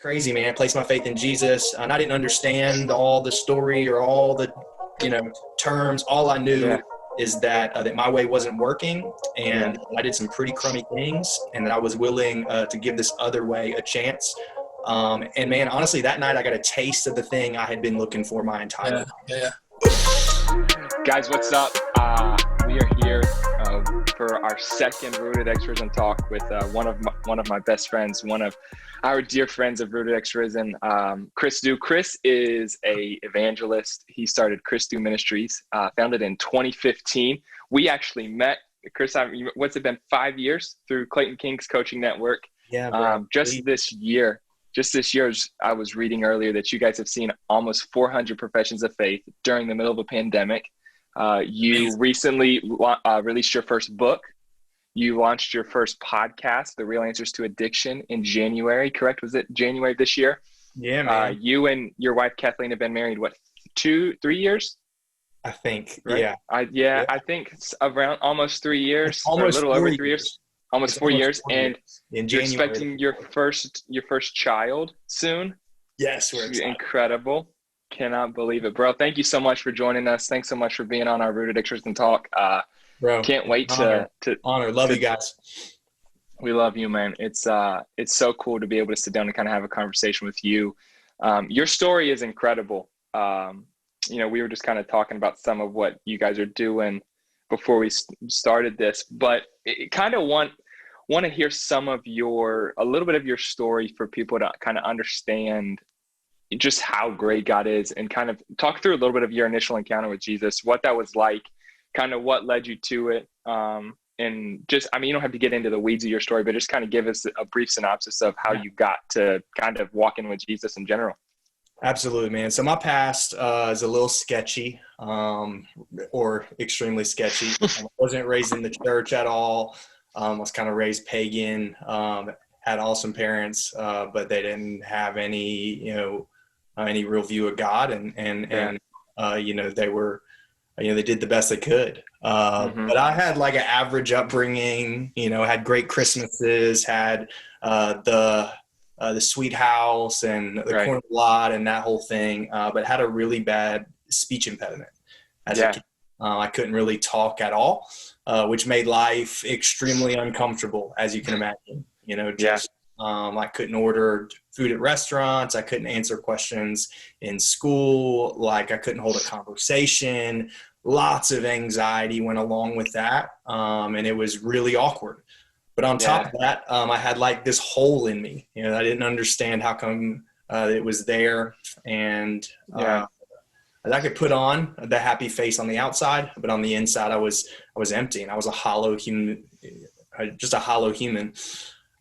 crazy, man. I placed my faith in Jesus, and I didn't understand all the story or all the, terms. All I knew is that my way wasn't working, and I did some pretty crummy things, and that I was willing to give this other way a chance. And man, honestly, that night I got a taste of the thing I had been looking for my entire life. Yeah. Guys, what's up? We are here for our second ROOTEDxRISEN Talk with one of my best friends, one of our dear friends of ROOTEDxRISEN, Chris Dew. Chris is a evangelist. He started Chris Dew Ministries, founded in 2015. We actually met, Chris, what's it been, 5 years through Clayton King's coaching network. Yeah, bro. Just this year, I was reading earlier that you guys have seen almost 400 professions of faith during the middle of a pandemic. You recently released your first book. You launched your first podcast, The Real Answers to Addiction, in January, correct? Was it January of this year? Yeah, man. You and your wife, Kathleen, have been married, 2-3 years? I think, right? Yeah. I think it's around almost 3 years, Almost or a little over 3 years. years. Almost 4 years. And in you're January. expecting your first child soon. Yes, we're excited. Incredible. Cannot believe it, bro. Thank you so much for joining us. Thanks so much for being on our ROOTEDxRISEN Talk. Bro, can't wait honor. to Love you guys. We love you, man. It's so cool to be able to sit down and kind of have a conversation with you. Your story is incredible. We were just kind of talking about some of what you guys are doing before we started this, but it kind of want to hear a little bit of your story for people to kind of understand just how great God is, and kind of talk through a little bit of your initial encounter with Jesus, what that was like, kind of what led you to it. And just, you don't have to get into the weeds of your story, but just kind of give us a brief synopsis of how you got to kind of walking with Jesus in general. Absolutely, man. So my past is a little sketchy, or extremely sketchy. I wasn't raised in the church at all. Was kind of raised pagan, had awesome parents, but they didn't have any real view of God. And they were, they did the best they could. But I had like an average upbringing, had great Christmases, had the sweet house and the corner lot and that whole thing, but had a really bad speech impediment as a kid. I couldn't really talk at all, which made life extremely uncomfortable, as you can imagine. I couldn't order food at restaurants. I couldn't answer questions in school. Like, I couldn't hold a conversation. Lots of anxiety went along with that. And it was really awkward. But on top of that, I had like this hole in me. I didn't understand how come it was there. And I could put on the happy face on the outside, but on the inside, I was empty, and I was a hollow human, just a hollow human.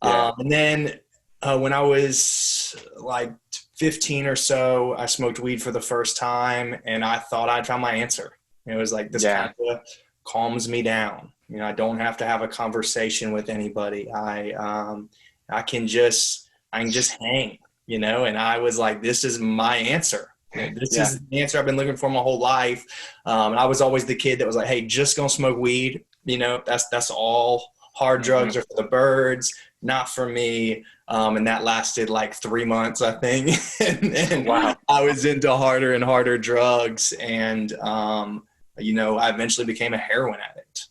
And then when I was like 15 or so, I smoked weed for the first time, and I thought I'd found my answer. It was like, this kind of calms me down. I don't have to have a conversation with anybody. I can just hang, and I was like, this is my answer. This is the answer I've been looking for my whole life. And I was always the kid that was like, hey, just gonna smoke weed. That's all. Hard drugs are for the birds, not for me. And that lasted like 3 months, I think. and I was into harder and harder drugs. And, I eventually became a heroin addict.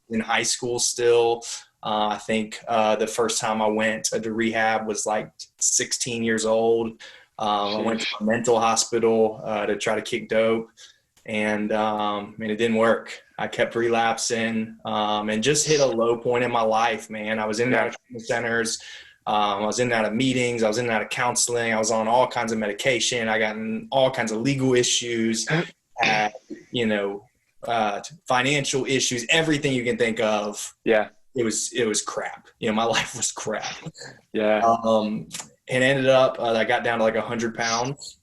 In high school still. I think the first time I went to rehab was like 16 years old. I went to a mental hospital to try to kick dope, and it didn't work. I kept relapsing, and just hit a low point in my life, man. I was in and out of treatment centers. I was in and out of meetings. I was in and out of counseling. I was on all kinds of medication. I got in all kinds of legal issues, had, financial issues, everything you can think of. It was crap. My life was crap. And ended up, I got down to like 100 pounds,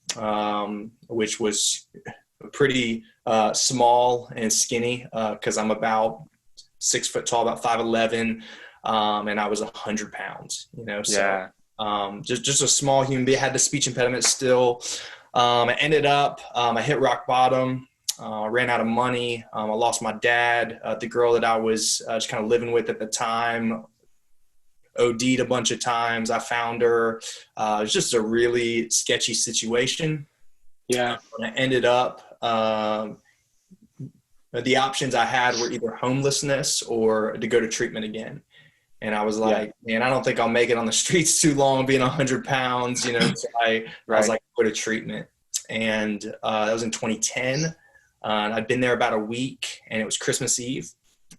which was pretty small and skinny, because I'm about 6 foot tall, about 5'11", and I was 100 pounds. Just a small human being. Had the speech impediment still. I ended up, I hit rock bottom. Ran out of money. I lost my dad. The girl that I was just kind of living with at the time OD'd a bunch of times. I found her. It was just a really sketchy situation. Yeah. I ended up, the options I had were either homelessness or to go to treatment again. And I was like, man, I don't think I'll make it on the streets too long being 100 pounds, you know. So I was like, go to treatment. And that was in 2010. And I'd been there about a week, and it was Christmas Eve.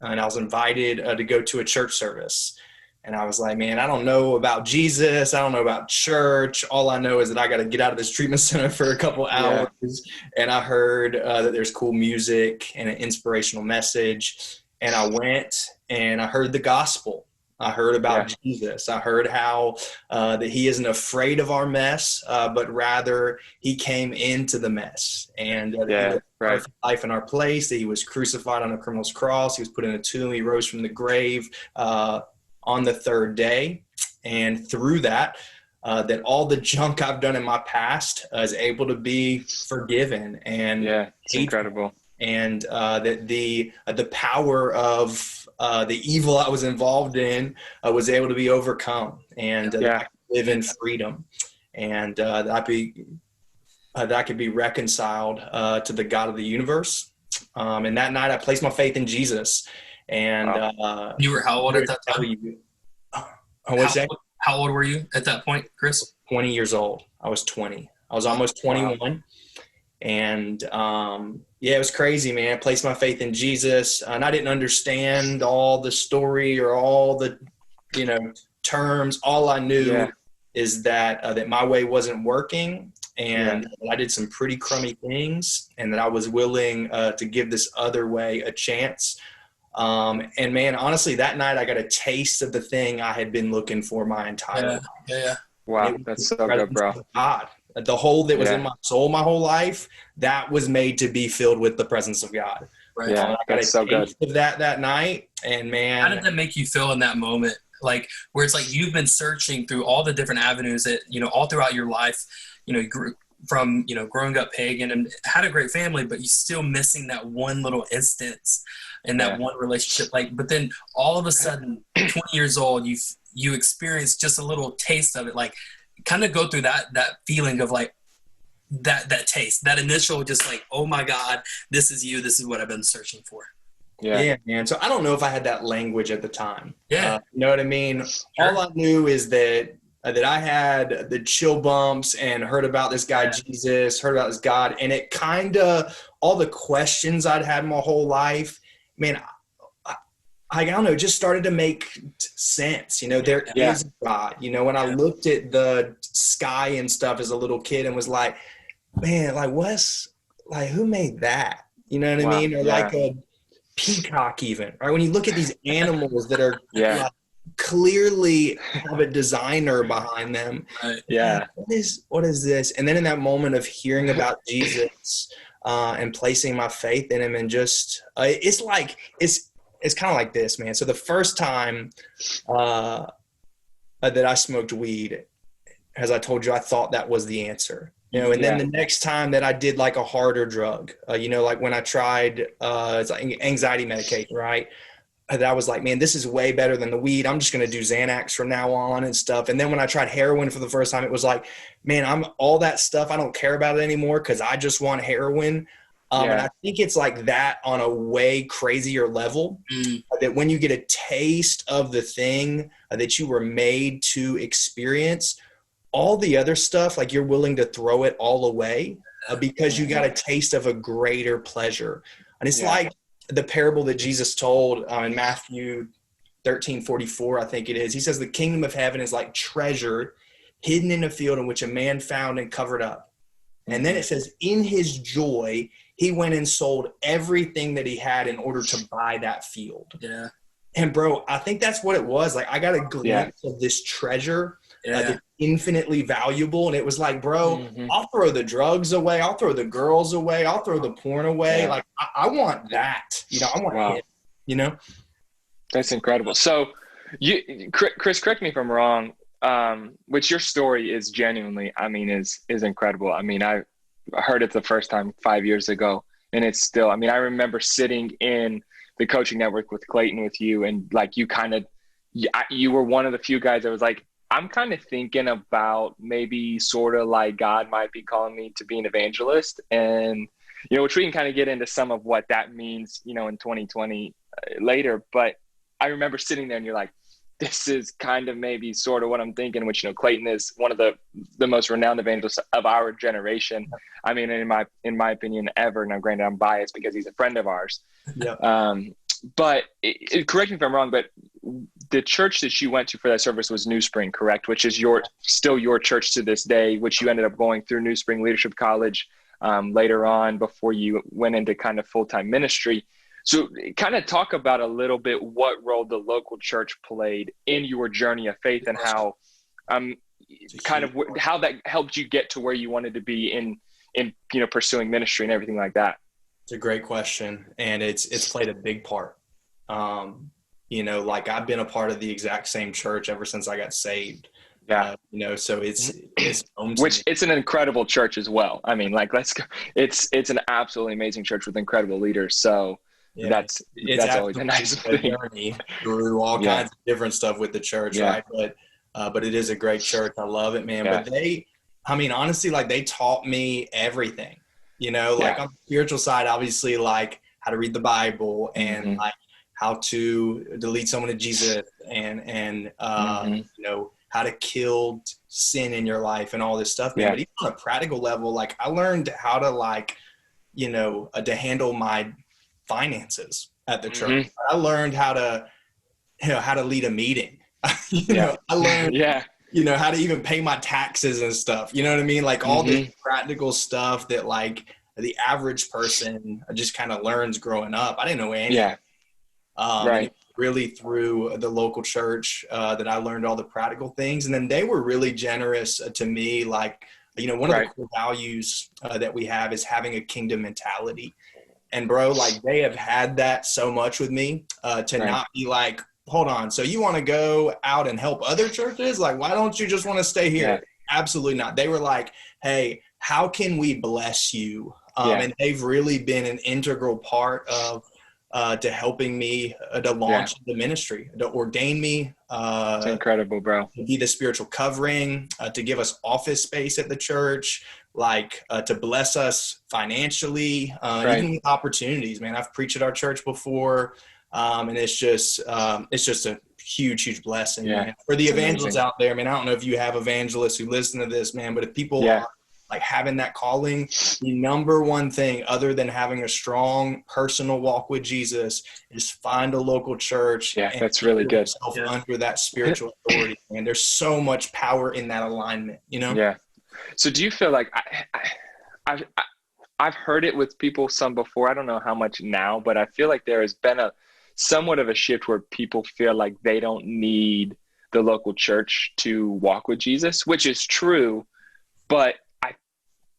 And I was invited to go to a church service. And I was like, man, I don't know about Jesus. I don't know about church. All I know is that I got to get out of this treatment center for a couple hours. And I heard that there's cool music and an inspirational message. And I went and I heard the gospel. I heard about Jesus. I heard how that he isn't afraid of our mess, but rather he came into the mess. And he lived life in our place, that he was crucified on a criminal's cross. He was put in a tomb. He rose from the grave on the third day. And through that, that all the junk I've done in my past is able to be forgiven. And it's incredible. And that the power of the evil I was involved in was able to be overcome, and I could live in freedom, and that I could be reconciled to the God of the universe. And that night I placed my faith in Jesus. And you were how old at that time? How old were you at that point, Chris? 20 years old. I was 20. I was almost 21. And it was crazy, man. I placed my faith in Jesus, and I didn't understand all the story or all the, terms. All I knew is that that my way wasn't working, and I did some pretty crummy things, and that I was willing to give this other way a chance. And man, honestly, that night I got a taste of the thing I had been looking for my entire life. Wow, that's so good, bro. God. The hole that was in my soul my whole life, that was made to be filled with the presence of God. Right. I got a taste of that night, and man, how did that make you feel in that moment? Like, where it's like you've been searching through all the different avenues that, all throughout your life, you grew from, growing up pagan and had a great family, but you're still missing that one little instance and that one relationship. Like, but then all of a sudden, 20 years old, you experience just a little taste of it. Like, kind of go through that feeling of like that taste, that initial, just like, oh my God, this is you. This is what I've been searching for. Yeah, man. So I don't know if I had that language at the time. You know what I mean? Sure. All I knew is that I had the chill bumps and heard about this guy, Jesus, heard about this God. And it kind of, all the questions I'd had my whole life, man, I don't know, just started to make sense. There is God. When I looked at the sky and stuff as a little kid and was like, man, like who made that? You know what I mean? Or like a peacock even, right? When you look at these animals that are like, clearly have a designer behind them. What is this? And then in that moment of hearing about Jesus and placing my faith in him, and just it's kind of like this, man. So the first time that I smoked weed, as I told you, I thought that was the answer, and then the next time that I did like a harder drug, like when I tried it's like anxiety medication, right? That I was like, man, this is way better than the weed. I'm just going to do Xanax from now on and stuff. And then when I tried heroin for the first time, it was like, man, I'm all that stuff. I don't care about it anymore because I just want heroin. And I think it's like that on a way crazier level, that when you get a taste of the thing that you were made to experience, all the other stuff, like you're willing to throw it all away because you got a taste of a greater pleasure. And it's like the parable that Jesus told in Matthew 13:44, I think it is. He says, the kingdom of heaven is like treasure hidden in a field in which a man found and covered up. And then it says, in his joy, he went and sold everything that he had in order to buy that field. Yeah. And bro, I think that's what it was. Like, I got a glimpse of this treasure that's infinitely valuable. And it was like, bro, I'll throw the drugs away. I'll throw the girls away. I'll throw the porn away. Like, I want that, I want it, That's incredible. So Chris, correct me if I'm wrong. Which your story is genuinely, is incredible. I heard it the first time 5 years ago, and it's still, I remember sitting in the coaching network with Clayton with you, and like you you were one of the few guys that was like, I'm kind of thinking about maybe sort of like God might be calling me to be an evangelist. And, which we can kind of get into some of what that means, in 2020 later. But I remember sitting there and you're like, this is kind of maybe sort of what I'm thinking, which, Clayton is one of the most renowned evangelists of our generation. I mean, in my opinion, ever. Now, granted, I'm biased because he's a friend of ours. Yeah. But correct me if I'm wrong, but the church that you went to for that service was New Spring, correct? Which is still your church to this day, which you ended up going through New Spring Leadership College later on before you went into kind of full-time ministry. So kind of talk about a little bit what role the local church played in your journey of faith and how how that helped you get to where you wanted to be in pursuing ministry and everything like that. It's a great question, and it's played a big part. Like I've been a part of the exact same church ever since I got saved. Yeah. So it's home to which me. It's an incredible church as well. I mean, like, let's go. It's an absolutely amazing church with incredible leaders. So that's always a nice thing. Journey through all kinds of different stuff with the church, right? But it is a great church. I love it, man. Yeah. But honestly, like they taught me everything. Like on the spiritual side, obviously, like how to read the Bible and like how to lead someone to Jesus and how to kill sin in your life and all this stuff, man. But even on a practical level, like I learned how to to handle my finances at the church. I learned how to lead a meeting. I learned how to even pay my taxes and stuff. You know what I mean? Like all this practical stuff that like the average person just kind of learns growing up. I didn't know anything. Right. Really through the local church that I learned all the practical things. And then they were really generous to me. Like, one of the core values that we have is having a kingdom mentality. And bro, like they have had that so much with me to not be like, hold on, so you want to go out and help other churches? Like, why don't you just want to stay here? Yeah. Absolutely not. They were like, hey, how can we bless you? And they've really been an integral part of to helping me to launch the ministry, to ordain me. It's incredible, bro. To be the spiritual covering, to give us office space at the church, like to bless us financially, even with opportunities, man. I've preached at our church before. And it's just a huge blessing, man. For the evangelists out there, man. I don't know if you have evangelists who listen to this, man, but if people are like having that calling, the number one thing other than having a strong personal walk with Jesus is find a local church. Yeah, that's really good. Under that spiritual authority, and there's so much power in that alignment, Yeah. So do you feel like I've heard it with people some before. I don't know how much now, but I feel like there has been somewhat of a shift where people feel like they don't need the local church to walk with Jesus, which is true, but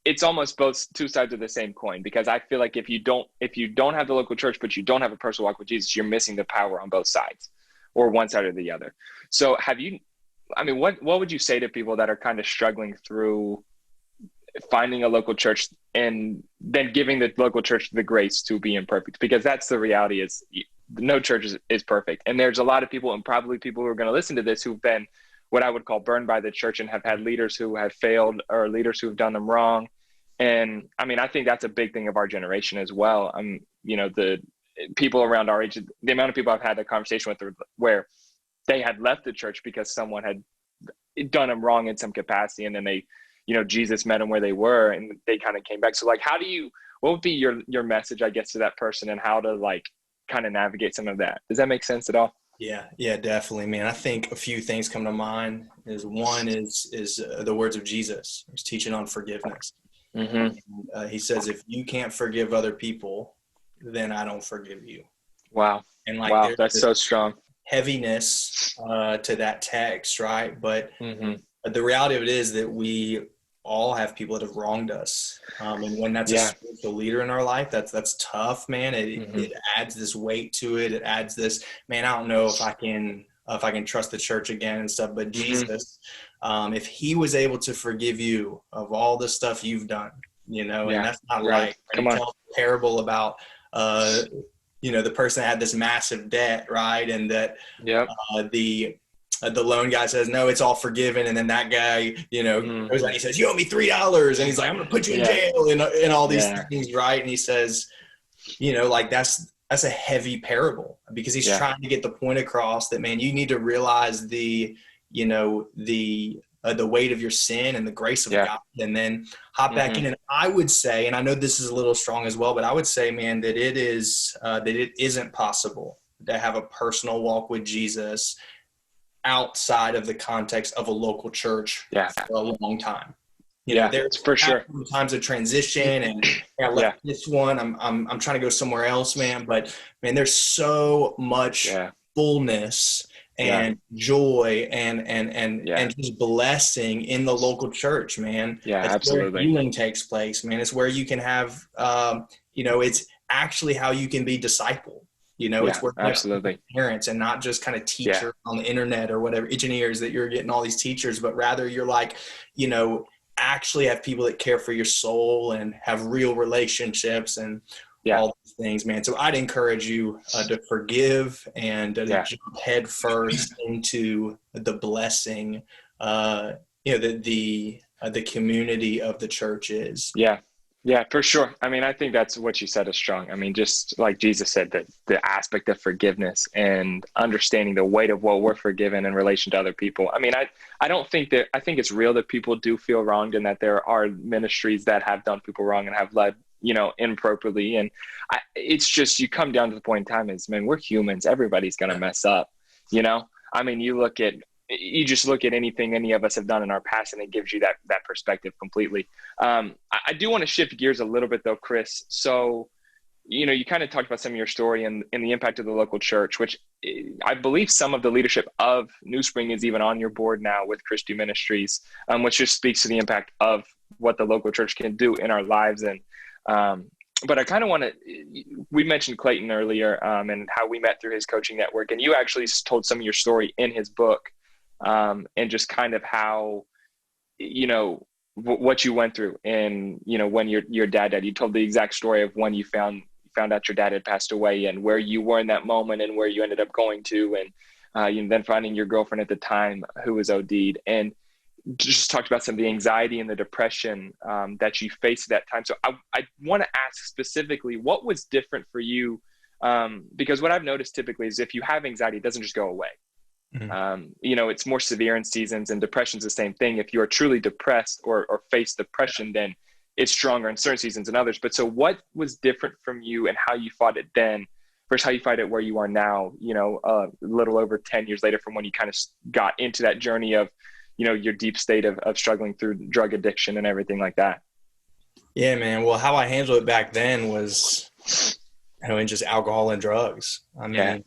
it's almost two sides of the same coin, because I feel like if you don't have the local church, but you don't have a personal walk with Jesus, you're missing the power on both sides, or one side or the other. So what would you say to people that are kind of struggling through finding a local church and then giving the local church the grace to be imperfect? Because that's the reality, is no church is perfect. And there's a lot of people, and probably people who are going to listen to this, who've been what I would call burned by the church and have had leaders who have failed, or leaders who have done them wrong. And I think that's a big thing of our generation as well. The people around our age, the amount of people I've had a conversation with where they had left the church because someone had done them wrong in some capacity. And then they, Jesus met them where they were and they kind of came back. So like, what would be your message, I guess, to that person, and how to like kind of navigate some of that? Does that make sense at all? Yeah, definitely, man. I think a few things come to mind. One is the words of Jesus. He's teaching on forgiveness. He says, if you can't forgive other people, then I don't forgive you. Wow. And like, that's so strong. Heaviness to that text, right? But the reality of it is that we all have people that have wronged us. And when that's a spiritual leader in our life, that's tough, man. It adds this weight to it. It adds this, man, I don't know if I can trust the church again and stuff, but Jesus, if he was able to forgive you of all the stuff you've done, and that's not right. Come on. Tell a parable about the person had this massive debt, right? And that the loan guy says, no, it's all forgiven. And then that guy, goes out and he says, you owe me $3. And he's like, I'm going to put you in jail and all these things, right? And he says, like that's a heavy parable, because he's trying to get the point across that, man, you need to realize the weight of your sin and the grace of God, and then hop back in. And I would say, and I know this is a little strong as well, but I would say, man, that it isn't possible to have a personal walk with Jesus outside of the context of a local church for a long time. There's for sure times of transition, and this one, I'm trying to go somewhere else, man. But man, there's so much fullness and joy and just blessing in the local church, man. That's absolutely where healing takes place, man. It's where you can have, it's actually how you can be discipled. It's where absolutely parents and not just kind of teachers on the internet or whatever, engineers, that you're getting all these teachers, but rather you're like, actually have people that care for your soul and have real relationships and all these things, man. So I'd encourage you to forgive and to jump head first into the blessing, the community of the church is. Yeah, for sure. I mean, I think that's what you said is strong. I mean, just like Jesus said, that the aspect of forgiveness and understanding the weight of what we're forgiven in relation to other people. I mean, I think it's real that people do feel wronged, and that there are ministries that have done people wrong and have led, inappropriately. And it's just, you come down to the point in time is, man, we're humans. Everybody's going to mess up, I mean, you just look at anything any of us have done in our past, and it gives you that perspective completely. I do want to shift gears a little bit though, Chris. So, you kind of talked about some of your story and the impact of the local church, which I believe some of the leadership of New Spring is even on your board now with Chris Dew Ministries, which just speaks to the impact of what the local church can do in our lives. And, but I kind of want to, we mentioned Clayton earlier, and how we met through his coaching network, and you actually told some of your story in his book. And just kind of how, what you went through, and, when your dad died. You told the exact story of when you found out your dad had passed away, and where you were in that moment, and where you ended up going to, and then finding your girlfriend at the time who was OD'd, and just talked about some of the anxiety and the depression that you faced at that time. So I want to ask specifically, what was different for you? Because what I've noticed typically is, if you have anxiety, it doesn't just go away. It's more severe in seasons, and depression's the same thing. If you are truly depressed or face depression, then it's stronger in certain seasons than others. But so what was different from you, and how you fought it then versus how you fight it where you are now, a little over 10 years later from when you kind of got into that journey of, your deep state of struggling through drug addiction and everything like that? Yeah, man. Well, how I handled it back then was, in just alcohol and drugs. I mean,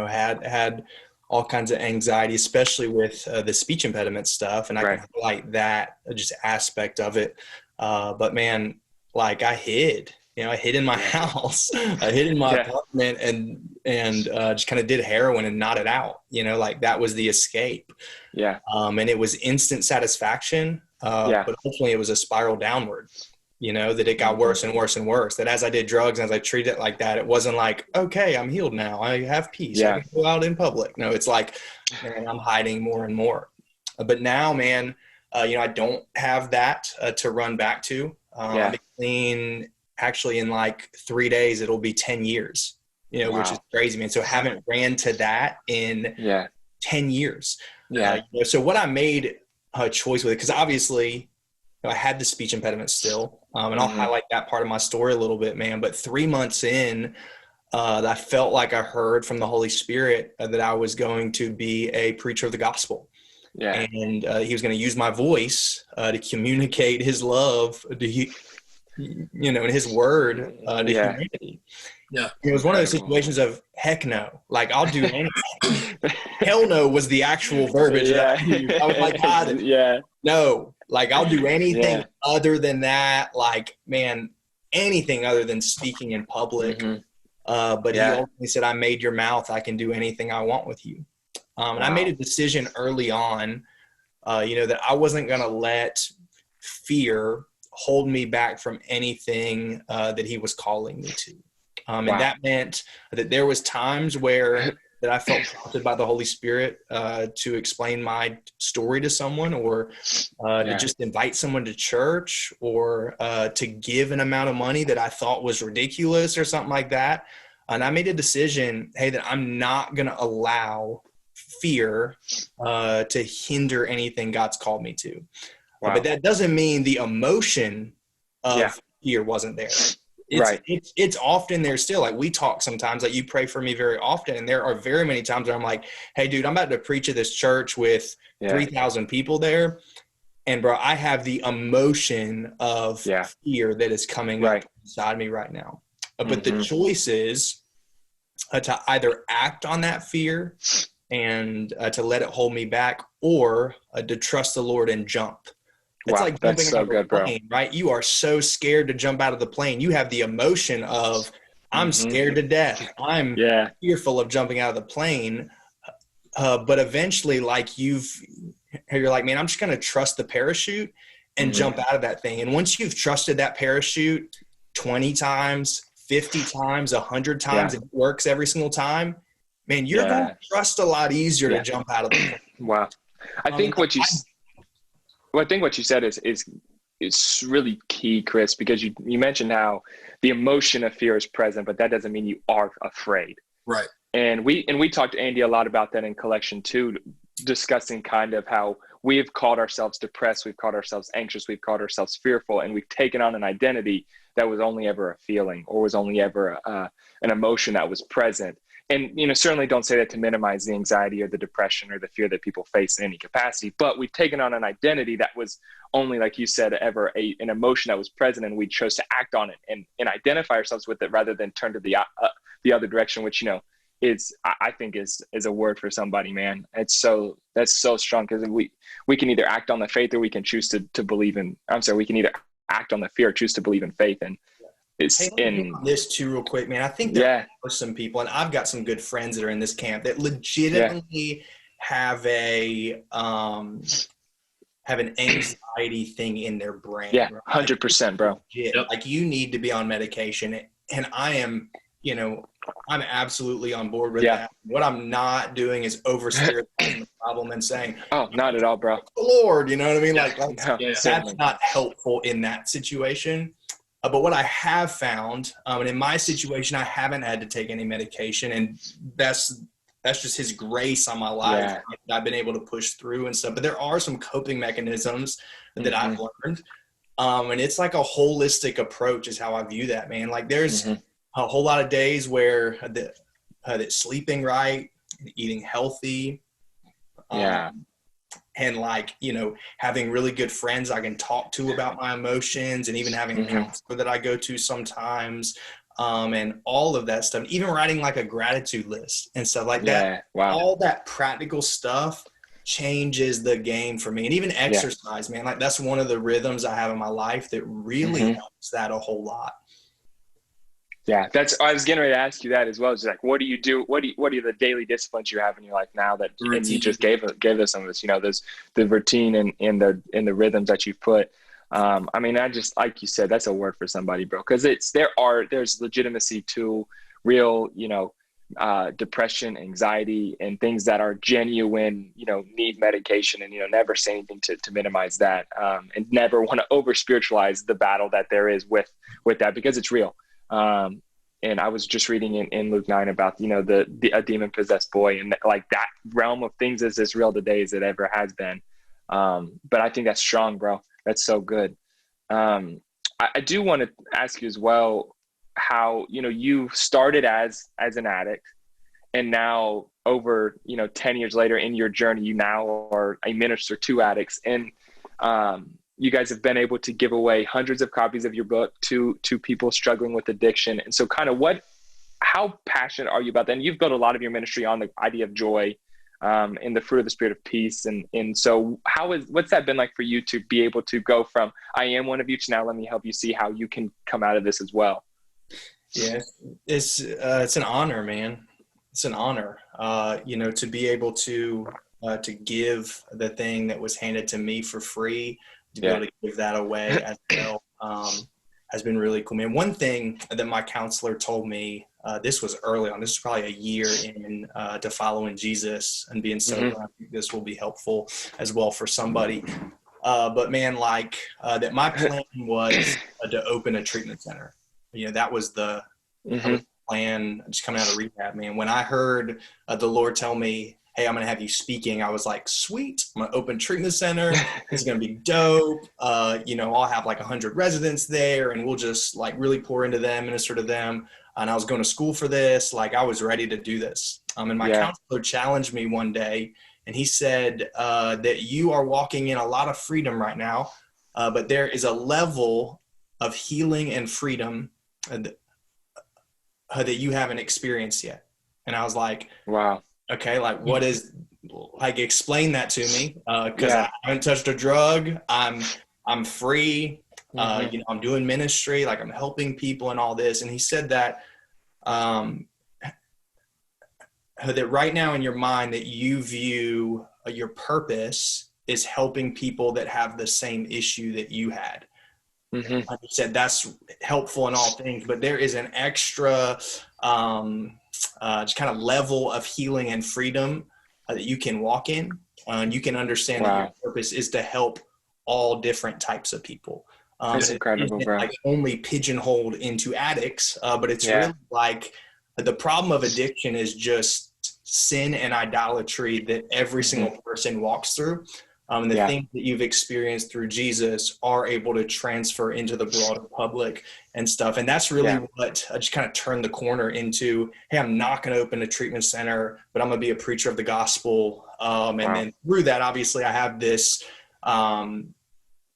had all kinds of anxiety, especially with the speech impediment stuff. And I can highlight that just aspect of it. But man, like I hid in my house, I hid in my apartment, and just kind of did heroin and nodded out, like that was the escape. And it was instant satisfaction. But ultimately it was a spiral downward, that it got worse and worse and worse. That as I did drugs and as I treated it like that, it wasn't like, okay, I'm healed now, I have peace, I can go out in public. No, it's like, man, I'm hiding more and more. But now, man, I don't have that to run back to. I've been clean actually in like 3 days, it'll be 10 years, which is crazy, man. So I haven't ran to that in 10 years. So what I made a choice with it, because obviously I had the speech impediment still. And I'll highlight that part of my story a little bit, man. But 3 months in, I felt like I heard from the Holy Spirit that I was going to be a preacher of the gospel. And he was going to use my voice to communicate his love to, and his word to humanity. It was one of those situations of, heck no, like I'll do anything. Hell no was the actual verbiage that I used. I was like, God, no, like I'll do anything other than that. Like, man, anything other than speaking in public. But he ultimately said, I made your mouth. I can do anything I want with you. And I made a decision early on, that I wasn't going to let fear hold me back from anything that he was calling me to. And that meant that there was times where that I felt prompted by the Holy Spirit to explain my story to someone, or to just invite someone to church, or to give an amount of money that I thought was ridiculous or something like that. And I made a decision, hey, that I'm not going to allow fear to hinder anything God's called me to. But that doesn't mean the emotion of fear wasn't there. It's often there still. Like, we talk sometimes, like, you pray for me very often, and there are very many times where I'm like, hey dude, I'm about to preach at this church with 3,000 people there, and bro, I have the emotion of fear that is coming up inside me right now. But the choice is to either act on that fear and to let it hold me back, or to trust the Lord and jump. It's like jumping out of a plane, right? You are so scared to jump out of the plane. You have the emotion of, I'm scared to death. I'm fearful of jumping out of the plane. But eventually, like, you're like, man, I'm just going to trust the parachute and jump out of that thing. And once you've trusted that parachute 20 times, 50 times, 100 times, and it works every single time, man, you're going to trust a lot easier to jump out of the plane. Wow. I think what you said is really key, Chris, because you mentioned how the emotion of fear is present, but that doesn't mean you are afraid. Right. And we talked to Andy a lot about that in Collection 2, discussing kind of how we've called ourselves depressed, we've called ourselves anxious, we've called ourselves fearful, and we've taken on an identity that was only ever a feeling, or was only ever an emotion that was present. And, certainly don't say that to minimize the anxiety or the depression or the fear that people face in any capacity, but we've taken on an identity that was only, like you said, ever an emotion that was present, and we chose to act on it and identify ourselves with it, rather than turn to the other direction, which, I think is a word for somebody, man. That's so strong, because we can either act on the faith, or we can choose to believe in, we can either act on the fear or choose to believe in faith. And it's in this too real quick, man. I think there are some people, and I've got some good friends that are in this camp, that legitimately have an anxiety thing in their brain. Yeah, 100%, bro. Like, you need to be on medication, and I am, I'm absolutely on board with that. What I'm not doing is over-spiritualizing the problem and saying, oh, not at all, bro. The Lord, you know what I mean? That's not helpful in that situation. But what I have found, and in my situation, I haven't had to take any medication, and that's just His grace on my life. I've been able to push through and stuff. But there are some coping mechanisms that I've learned, and it's like a holistic approach is how I view that, man. Like, there's a whole lot of days where that sleeping right, eating healthy, and having really good friends I can talk to about my emotions, and even having a counselor that I go to sometimes, and all of that stuff, even writing like a gratitude list and stuff like that. All that practical stuff changes the game for me. And even exercise, man, like, that's one of the rhythms I have in my life that really helps that a whole lot. Yeah, I was getting ready to ask you that as well. It's like, what do you do? What are the daily disciplines you have in your life now that, and you just gave us some of this, there's the routine and the rhythms that you've put. I just, like you said, that's a word for somebody, bro. Cause there's legitimacy to real, depression, anxiety, and things that are genuine, need medication, and, never say anything to minimize that. And never want to over spiritualize the battle that there is with that, because it's real. And I was just reading in Luke 9 about, a demon possessed boy, and like that realm of things is as real today as it ever has been. But I think that's strong, bro. That's so good. I do want to ask you as well, how, you started as an addict, and now over, 10 years later in your journey, you now are a minister to addicts, and, you guys have been able to give away hundreds of copies of your book to people struggling with addiction. And so kind of how passionate are you about that? And you've built a lot of your ministry on the idea of joy, and the fruit of the spirit of peace. And so what's that been like for you to be able to go from, I am one of you, to now let me help you see how you can come out of this as well? Yeah, it's an honor, man. It's an honor, to be able to give the thing that was handed to me for free, to be able to give that away as well. has been really cool, man. One thing that my counselor told me, this was early on, this is probably a year in to following Jesus and being sober. I think this will be helpful as well for somebody. But man, that my plan was to open a treatment center. That was that was the plan, just coming out of rehab, man. When I heard the Lord tell me, hey, I'm going to have you speaking, I was like, sweet, I'm going to open a treatment center. It's going to be dope. I'll have like 100 residents there, and we'll just like really pour into them, minister to them. And I was going to school for this. Like, I was ready to do this. And my counselor challenged me one day, and he said that you are walking in a lot of freedom right now, but there is a level of healing and freedom that you haven't experienced yet. And I was like, wow. Okay, like what is, like, explain that to me, because I haven't touched a drug. I'm free. I'm doing ministry, like I'm helping people and all this. And he said that that right now in your mind that you view your purpose is helping people that have the same issue that you had. He said that's helpful in all things, but there is an extra just kind of level of healing and freedom that you can walk in, and you can understand that your purpose is to help all different types of people. That's incredible, bro. Like only pigeonholed into addicts, but it's really like the problem of addiction is just sin and idolatry that every single person walks through. And the things that you've experienced through Jesus are able to transfer into the broader public and stuff. And that's really what just kind of turned the corner into, hey, I'm not going to open a treatment center, but I'm going to be a preacher of the gospel. And then through that, obviously I have this,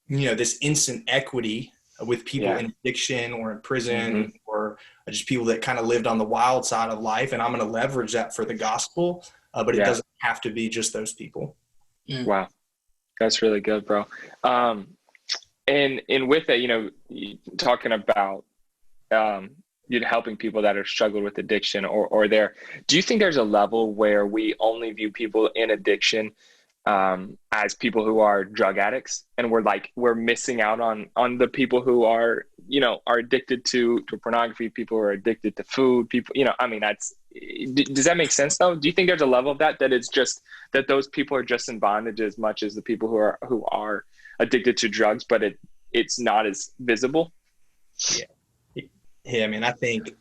this instant equity with people in addiction or in prison or just people that kind of lived on the wild side of life. And I'm going to leverage that for the gospel, but it doesn't have to be just those people. Wow. That's really good, bro. And with that, talking about helping people that are struggled with addiction or do you think there's a level where we only view people in addiction as people who are drug addicts, and we're missing out on the people who are addicted to pornography, people who are addicted to food, people, does that make sense though? Do you think there's a level of that it's just that those people are just in bondage as much as the people who are addicted to drugs, but it's not as visible? Yeah. I mean, I think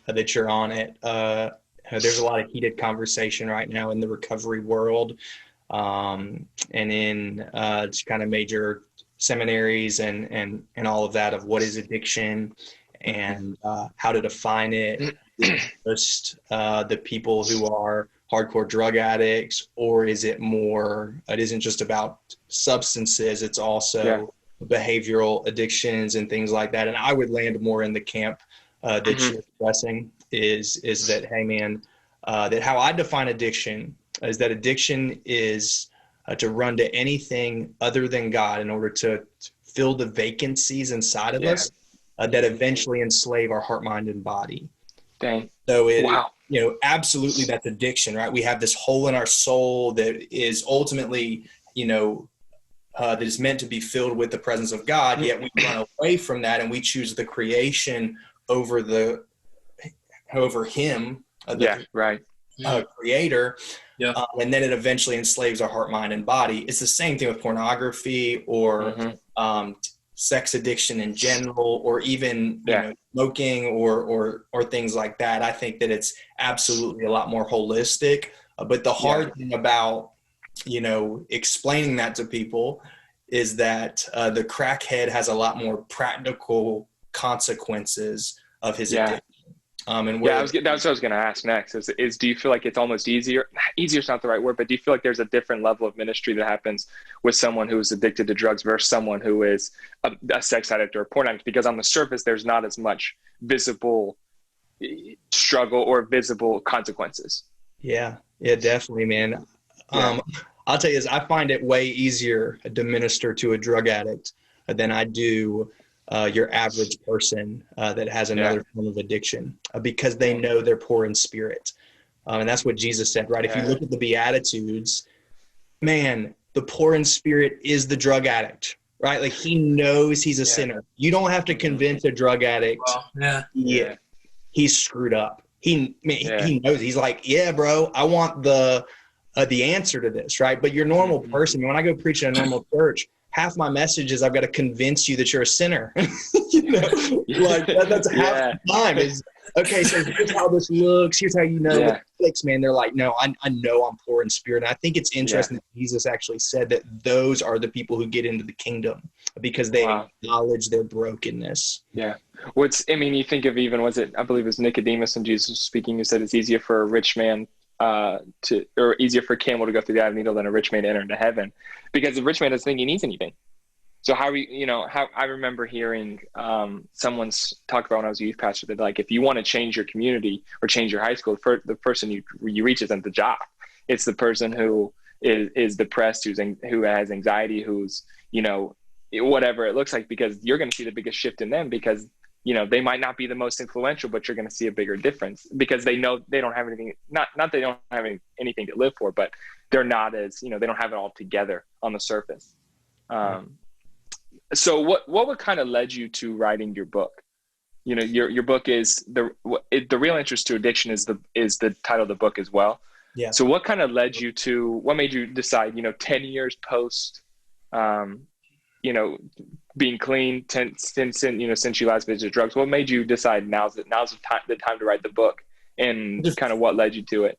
that you're on it. There's a lot of heated conversation right now in the recovery world, and in just kind of major seminaries and all of that, of what is addiction and how to define it. Just the people who are hardcore drug addicts, or is it more, it isn't just about substances, it's also behavioral addictions and things like that. And I would land more in the camp that you're expressing is that, hey man, that how I define addiction is that addiction is to run to anything other than God in order to fill the vacancies inside of us that eventually enslave our heart, mind, and body. Dang. So absolutely that's addiction, right? We have this hole in our soul that is ultimately, that is meant to be filled with the presence of God, yet we run away from that and we choose the creation over him, creator. And then it eventually enslaves our heart, mind, and body. It's the same thing with pornography or sex addiction in general, or even smoking or things like that. I think that it's absolutely a lot more holistic. But the hard thing about explaining that to people is that the crackhead has a lot more practical consequences of his addiction. That's what I was going to ask next is do you feel like it's almost easier is not the right word, but do you feel like there's a different level of ministry that happens with someone who is addicted to drugs versus someone who is a sex addict or a porn addict? Because on the surface, there's not as much visible struggle or visible consequences. Yeah, definitely, man. I'll tell you this, I find it way easier to minister to a drug addict than I do your average person that has another form of addiction, because they know they're poor in spirit. And that's what Jesus said, right? If you look at the Beatitudes, man, the poor in spirit is the drug addict, right? Like he knows he's a sinner. You don't have to convince a drug addict. He's screwed up. He knows. He's like, yeah, bro, I want the answer to this, right? But your normal person, when I go preach in a normal church, half my message is I've got to convince you that you're a sinner. Like that's half the time is, okay, so here's how this looks. Here's how you know it clicks, man. They're like, no, I know I'm poor in spirit. And I think it's interesting that Jesus actually said that those are the people who get into the kingdom because they acknowledge their brokenness. Yeah. You think of even, I believe it was Nicodemus and Jesus was speaking, who said it's easier for a rich man or easier for a camel to go through the eye of a needle than a rich man to enter into heaven, because the rich man doesn't think he needs anything. So how I remember hearing someone's talk about when I was a youth pastor that, like, if you want to change your community or change your high school, the person you reach isn't the jock. It's the person who is depressed, who has anxiety, who's, whatever it looks like, because you're going to see the biggest shift in them, because they might not be the most influential, but you're going to see a bigger difference because they know they don't have anything, not they don't have anything to live for, but they're not as, they don't have it all together on the surface. So what would kind of led you to writing your book? Your book is the real interest to addiction is the title of the book as well. Yeah. So what kind of led you to, what made you decide, 10 years post, being clean, since you last visited drugs, what made you decide now's the time to write the book, and kind of what led you to it?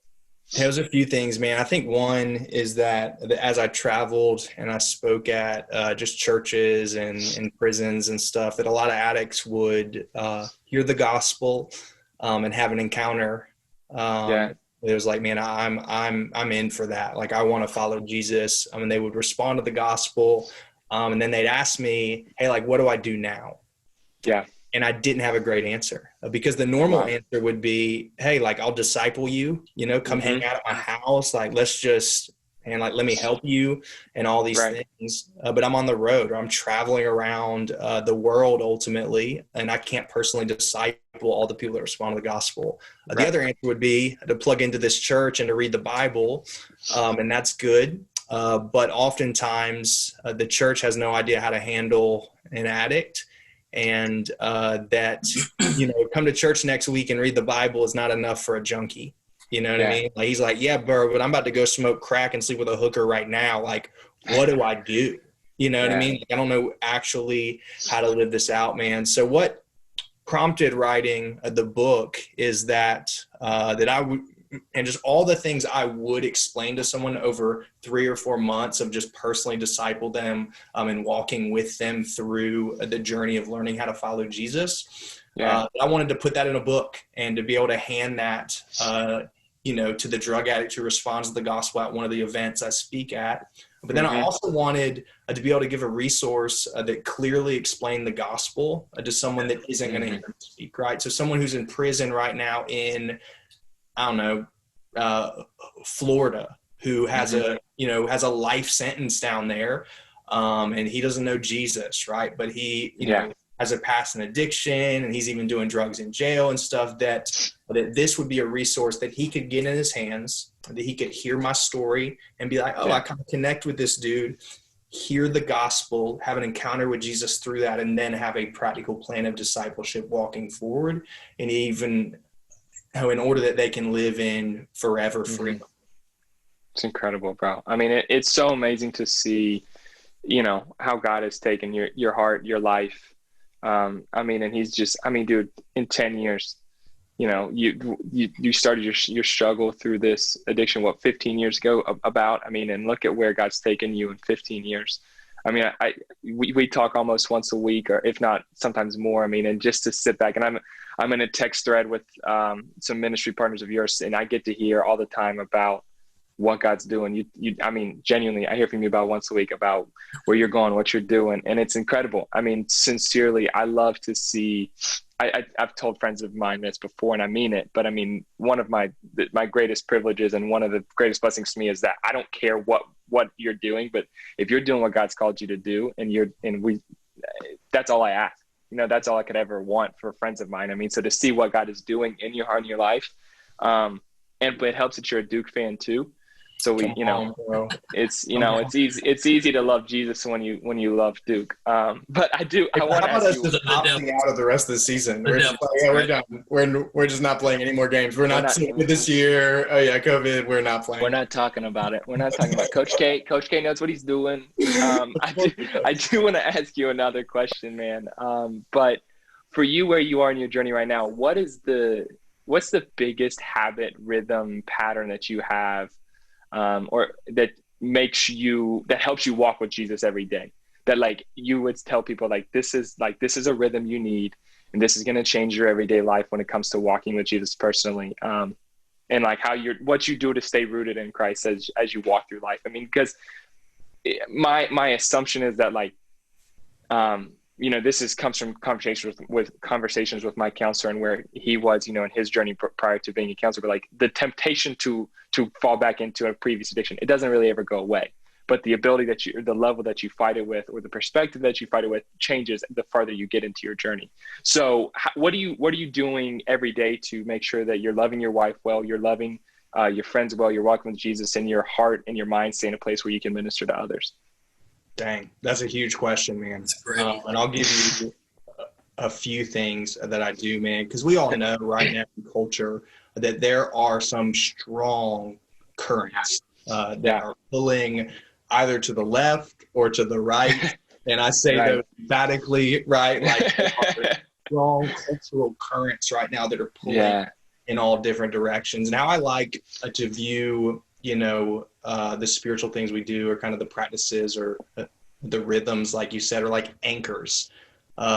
There was a few things, man. I think one is that as I traveled and I spoke at just churches and prisons and stuff, that a lot of addicts would hear the gospel and have an encounter. It was like, man, I'm in for that. Like, I want to follow Jesus. They would respond to the gospel. And then they'd ask me, hey, like, what do I do now? Yeah. And I didn't have a great answer, because the normal answer would be, hey, like, I'll disciple you, come hang out at my house. Like, let me help you and all these things. But I'm on the road, or I'm traveling around the world ultimately, and I can't personally disciple all the people that respond to the gospel. The other answer would be to plug into this church and to read the Bible. And that's good. But oftentimes the church has no idea how to handle an addict, and that, come to church next week and read the Bible is not enough for a junkie. You know what I mean? Like, he's like, yeah, bro, but I'm about to go smoke crack and sleep with a hooker right now. Like, what do I do? You know what I mean? Like, I don't know actually how to live this out, man. So what prompted writing the book is that I would, and just all the things I would explain to someone over 3 or 4 months of just personally disciple them and walking with them through the journey of learning how to follow Jesus. I wanted to put that in a book and to be able to hand that, to the drug addict who responds to the gospel at one of the events I speak at. But then I also wanted to be able to give a resource that clearly explained the gospel to someone that isn't going to hear me speak, right? So someone who's in prison right now in, Florida, who has has a life sentence down there, and he doesn't know Jesus, right? But he, has a past in addiction, and he's even doing drugs in jail and stuff. That this would be a resource that he could get in his hands, that he could hear my story and be like, oh, I kind of connect with this dude, hear the gospel, have an encounter with Jesus through that, and then have a practical plan of discipleship walking forward, and even in order that they can live in forever freedom. It's incredible, bro. It's so amazing to see, how God has taken your heart, your life. And he's just, dude, in 10 years, you started your struggle through this addiction, 15 years ago and look at where God's taken you in 15 years. We talk almost once a week, or if not sometimes more. And just to sit back, and I'm in a text thread with some ministry partners of yours, and I get to hear all the time about what God's doing. Genuinely, I hear from you about once a week about where you're going, what you're doing, and it's incredible. Sincerely, I love to see. I've told friends of mine this before, and I mean it, but one of my greatest privileges and one of the greatest blessings to me is that I don't care what you're doing, but if you're doing what God's called you to do, that's all I ask. That's all I could ever want for friends of mine. So to see what God is doing in your heart and your life, but it helps that you're a Duke fan too. So we, it's, it's easy to love Jesus when you love Duke. But I want to ask you, just opting out of the rest of the season. We're just like, yeah, we're done. We're just not playing any more games. We're not this year. Oh yeah, COVID. We're not playing. We're not talking about it. We're not talking about Coach K. Coach K knows what he's doing. I do want to ask you another question, man. But for you, where you are in your journey right now, what's the biggest habit, rhythm, pattern that you have, or that helps you walk with Jesus every day? That like you would tell people like this is a rhythm you need, and this is going to change your everyday life when it comes to walking with Jesus personally. And like what you do to stay rooted in Christ as you walk through life. I mean, because my assumption is that like, this comes from conversations with my counselor and where he was, in his journey prior to being a counselor. But like the temptation to fall back into a previous addiction, it doesn't really ever go away. But the ability the level that you fight it with, or the perspective that you fight it with, changes the farther you get into your journey. So what are you doing every day to make sure that you're loving your wife well, you're loving your friends well, you're walking with Jesus, and your heart and your mind stay in a place where you can minister to others? Dang, that's a huge question, man. And I'll give you a few things that I do, man, because we all know right now in culture that there are some strong currents that are pulling either to the left or to the right. And I say those emphatically, right? Like there are strong cultural currents right now that are pulling in all different directions. And how I like to view, the spiritual things we do, or kind of the practices or the rhythms, like you said, are like anchors.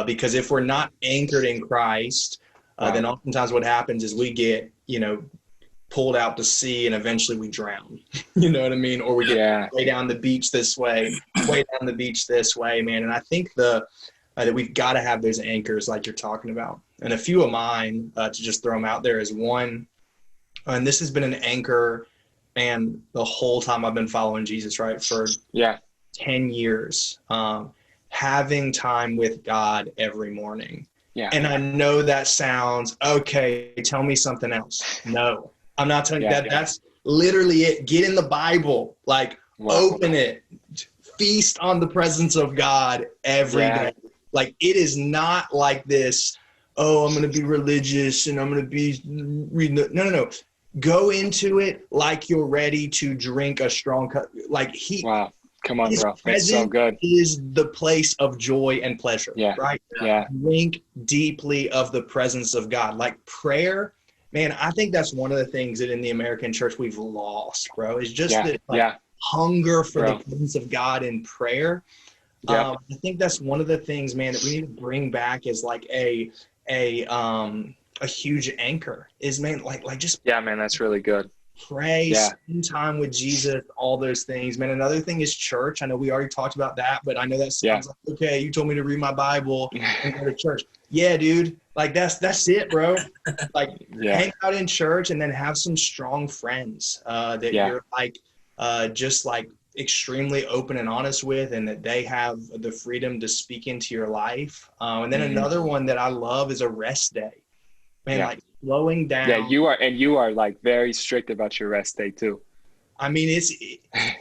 Because if we're not anchored in Christ, then oftentimes what happens is we get, pulled out to sea, and eventually we drown. You know what I mean? Or we get way down the beach this way, man. And I think that we've got to have those anchors like you're talking about. And a few of mine, to just throw them out there, is one, and this has been an anchor, and the whole time I've been following Jesus, right, for 10 years, having time with God every morning. Yeah. And I know that sounds, okay, tell me something else. No, I'm not telling you that. That's literally it. Get in the Bible, open it, feast on the presence of God every day. Like, it is not like this, oh, I'm going to be religious and I'm going to be reading. No. Go into it like you're ready to drink a strong cup. Wow. Come on, bro. That's so good. Is the place of joy and pleasure. Yeah. Right? Yeah. Drink deeply of the presence of God. Like prayer, man, I think that's one of the things that in the American church we've lost, bro. Is just hunger for the presence of God in prayer. I think that's one of the things, man, that we need to bring back is like a huge anchor. Is, man, just man, that's really good. Pray, spend time with Jesus, all those things, man. Another thing is church. I know we already talked about that, but I know that sounds like, okay, you told me to read my Bible and go to church. Yeah, dude. Like that's it, bro. Hang out in church and then have some strong friends that you're just extremely open and honest with, and that they have the freedom to speak into your life. And then another one that I love is a rest day. Man, slowing down. Yeah, you are very strict about your rest day too. I mean,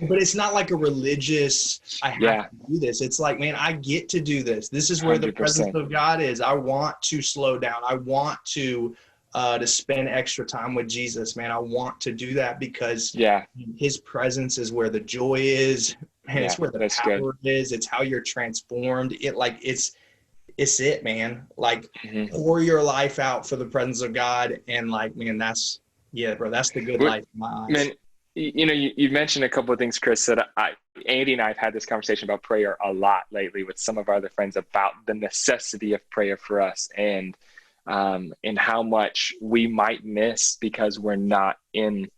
but it's not like a religious, I have to do this. It's like, man, I get to do this. This is where 100%. The presence of God is. I want to slow down. I want to spend extra time with Jesus, man. I want to do that because his presence is where the joy is, and it's where the power is. It's how you're transformed. It's it, man. Pour your life out for the presence of God, and man, that's the good life in my eyes. Man, you mentioned a couple of things, Chris, that Andy and I have had this conversation about prayer a lot lately with some of our other friends about the necessity of prayer for us, and how much we might miss because we're not in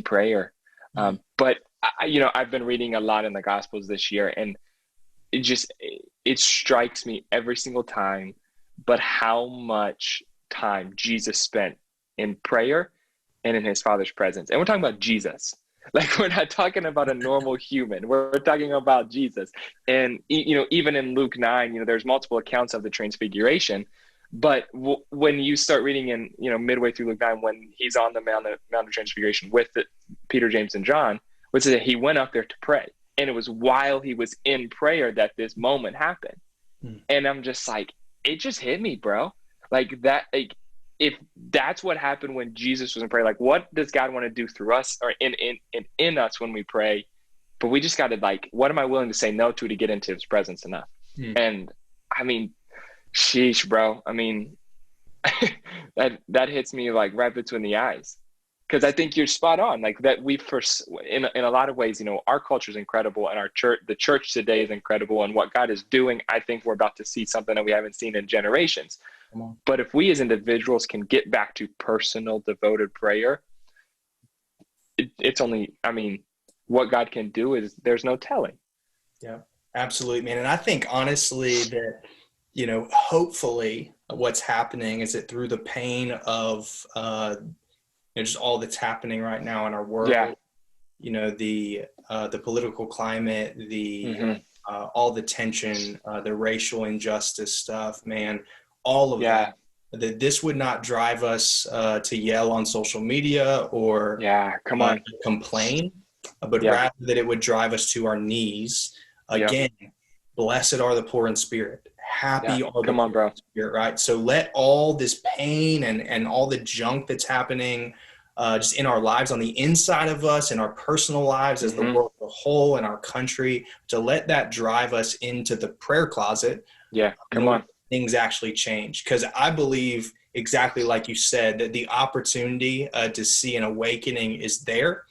prayer. But I've been reading a lot in the Gospels this year, and it strikes me every single time, but how much time Jesus spent in prayer and in his Father's presence. And we're talking about Jesus. We're not talking about a normal human. We're talking about Jesus. And, even in Luke 9, there's multiple accounts of the transfiguration. But when you start reading in, midway through Luke 9, when he's on the Mount of Transfiguration with Peter, James, and John, Which is that he went up there to pray. And it was while he was in prayer that this moment happened. And I'm just like, it just hit me, bro. Like that, like, if that's what happened when Jesus was in prayer, like what does God want to do through us or in us when we pray? But we just got to like, what am I willing to say no to get into his presence enough? And I mean, sheesh, bro. I mean, that hits me like right between the eyes. Because I think you're spot on. Like that, in a lot of ways, you know, our culture is incredible, and the church today is incredible, and what God is doing, I think we're about to see something that we haven't seen in generations. But if we as individuals can get back to personal, devoted prayer, it's only, I mean, what God can do is there's no telling. Yeah, absolutely, man. And I think honestly that, you know, hopefully what's happening is that through the pain of just all that's happening right now in our world, you know, the political climate, all the tension, the racial injustice stuff, man, all of that this would not drive us to yell on social media or complain, but rather that it would drive us to our knees. Again, blessed are the poor in spirit. Happy are the poor in spirit, right? So let all this pain and all the junk that's happening just in our lives, on the inside of us, in our personal lives, as the world as a whole, in our country, to let that drive us into the prayer closet. Things actually change. Because I believe, exactly like you said, that the opportunity to see an awakening is there,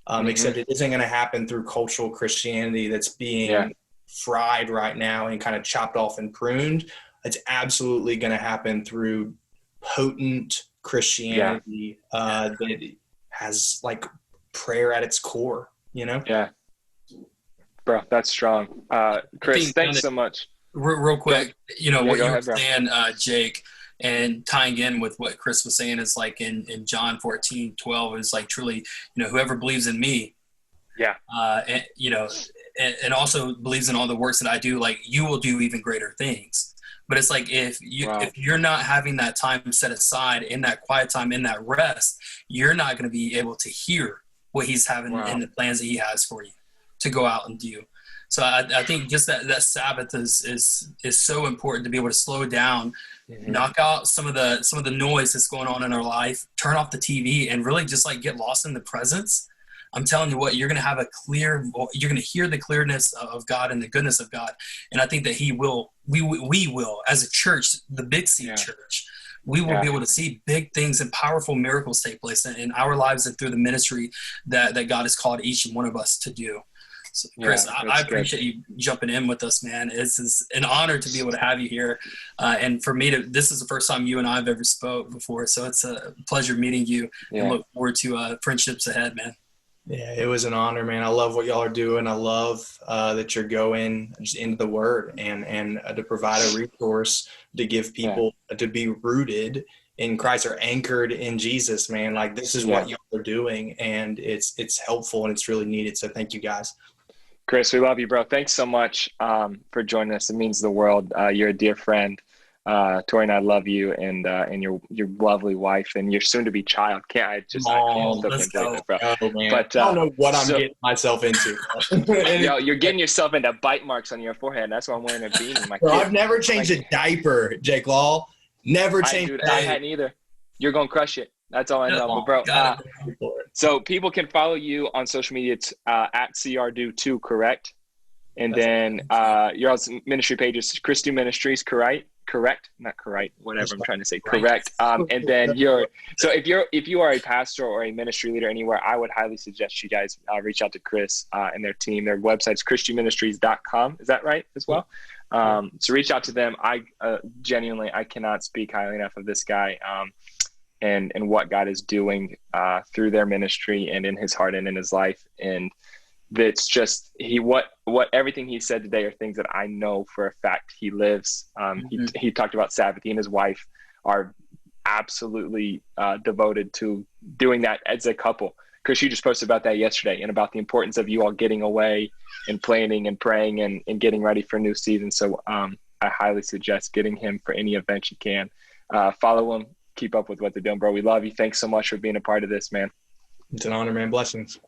except it isn't going to happen through cultural Christianity that's being fried right now and kind of chopped off and pruned. It's absolutely going to happen through potent Christianity that has like prayer at its core, you know? Bro, that's strong. Chris, thanks so much. Real quick, you know, what you were saying, Jake, and tying in with what Chris was saying is like in John 14:12 is like truly, you know, whoever believes in me, and, you know, and also believes in all the works that I do, like you will do even greater things. But it's like if you're not having that time set aside in that quiet time, in that rest, you're not going to be able to hear what he's having in the plans that he has for you to go out and do. So I think just that Sabbath is so important to be able to slow down, knock out some of the noise that's going on in our life, turn off the TV, and really just like get lost in the presence. I'm telling you what, you're going to have you're going to hear the clearness of God and the goodness of God. And I think that we will, as a church, the Big C church, we will be able to see big things and powerful miracles take place in our lives and through the ministry that God has called each and one of us to do. So, Chris, I appreciate you jumping in with us, man. It's an honor to be able to have you here. And for me, this is the first time you and I have ever spoke before. So it's a pleasure meeting you and look forward to friendships ahead, man. Yeah, it was an honor, man. I love what y'all are doing. I love that you're going just into the Word and to provide a resource to give people to be rooted in Christ or anchored in Jesus, man. Like this is what y'all are doing, and it's helpful and it's really needed. So thank you, guys. Chris, we love you, bro. Thanks so much for joining us. It means the world. You're a dear friend. Tori and I love you, and your lovely wife and your soon-to-be child. I can't believe it, bro. Oh, man. But I don't know what I'm getting myself into. You're getting yourself into bite marks on your forehead. That's why I'm wearing a beanie. Bro, I've never changed a diaper, Jake Law. Never changed a diaper. I hadn't either. You're gonna crush it. That's all I know, bro. So people can follow you on social media. It's at CRDew2, correct? And then your ministry page is Chris Dew Ministries, correct? Not correct, whatever I'm trying to say, correct. And then if you are a pastor or a ministry leader anywhere, I would highly suggest you guys reach out to Chris and their team. Their website's chrisdewministries.com. Is that right as well? So reach out to them. I genuinely, I cannot speak highly enough of this guy and what God is doing through their ministry and in his heart and in his life. And that's just what everything he said today are things that I know for a fact he lives. He talked about Sabbath. He and his wife are absolutely devoted to doing that as a couple. Chris, you just posted about that yesterday and about the importance of you all getting away and planning and praying and getting ready for a new season. So I highly suggest getting him for any event you can. Follow him, keep up with what they're doing, bro. We love you. Thanks so much for being a part of this, man. It's an honor, man. Blessings.